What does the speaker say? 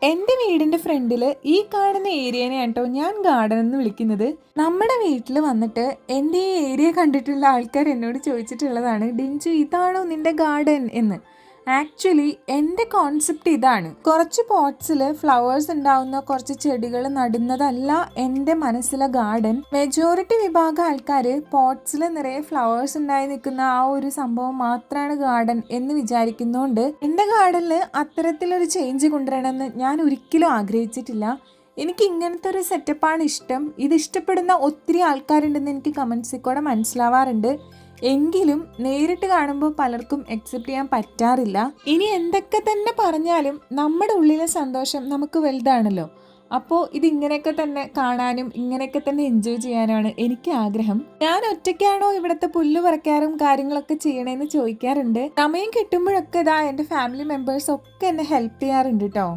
എൻ്റെ വീടിൻ്റെ ഫ്രണ്ടിൽ ഈ കാണുന്ന ഏരിയനെയാണ് കേട്ടോ ഞാൻ ഗാർഡൻ എന്ന് വിളിക്കുന്നത്. നമ്മുടെ വീട്ടിൽ വന്നിട്ട് എൻ്റെ ഈ ഏരിയ കണ്ടിട്ടുള്ള ആൾക്കാർ എന്നോട് ചോദിച്ചിട്ടുള്ളതാണ്, ഡിഞ്ചു ഇതാണോ നിൻ്റെ ഗാർഡൻ എന്ന്. ആക്ച്വലി എൻ്റെ കോൺസെപ്റ്റ് ഇതാണ്. കുറച്ച് പോട്ട്സിൽ ഫ്ലവേഴ്സ് ഉണ്ടാവുന്ന കുറച്ച് ചെടികൾ നടുന്നതല്ല എൻ്റെ മനസ്സിലെ ഗാർഡൻ. മെജോറിറ്റി വിഭാഗം ആൾക്കാർ പോട്ട്സിൽ നിറയെ ഫ്ലവേഴ്സ് ഉണ്ടായി നിൽക്കുന്ന ആ ഒരു സംഭവം മാത്രമാണ് ഗാർഡൻ എന്ന് വിചാരിക്കുന്നതുകൊണ്ട് എൻ്റെ ഗാർഡനിൽ അത്തരത്തിലൊരു ചേഞ്ച് കൊണ്ടുവരണമെന്ന് ഞാൻ ഒരിക്കലും ആഗ്രഹിച്ചിട്ടില്ല. എനിക്ക് ഇങ്ങനത്തെ ഒരു സെറ്റപ്പാണ് ഇഷ്ടം. ഇത് ഇഷ്ടപ്പെടുന്ന ഒത്തിരി ആൾക്കാരുണ്ടെന്ന് എനിക്ക് കമൻസിൽ കൂടെ മനസ്സിലാവാറുണ്ട്. എങ്കിലും നേരിട്ട് കാണുമ്പോൾ പലർക്കും അക്സെപ്റ്റ് ചെയ്യാൻ പറ്റാറില്ല. ഇനി എന്തൊക്കെ തന്നെ പറഞ്ഞാലും നമ്മുടെ ഉള്ളിലെ സന്തോഷം നമുക്ക് വലുതാണല്ലോ. അപ്പോൾ ഇതിങ്ങനെയൊക്കെ തന്നെ കാണാനും ഇങ്ങനെയൊക്കെ തന്നെ എൻജോയ് ചെയ്യാനാണ് എനിക്ക് ആഗ്രഹം. ഞാൻ ഒറ്റയ്ക്കാണോ ഇവിടുത്തെ പുല്ല് പറിക്കാറും കാര്യങ്ങളൊക്കെ ചെയ്യണേന്ന് ചോദിക്കാറുണ്ട്. സമയം കിട്ടുമ്പോഴൊക്കെ ഇതാ എൻ്റെ ഫാമിലി മെമ്പേഴ്സ് ഒക്കെ എന്നെ ഹെൽപ്പ് ചെയ്യാറുണ്ട് കേട്ടോ.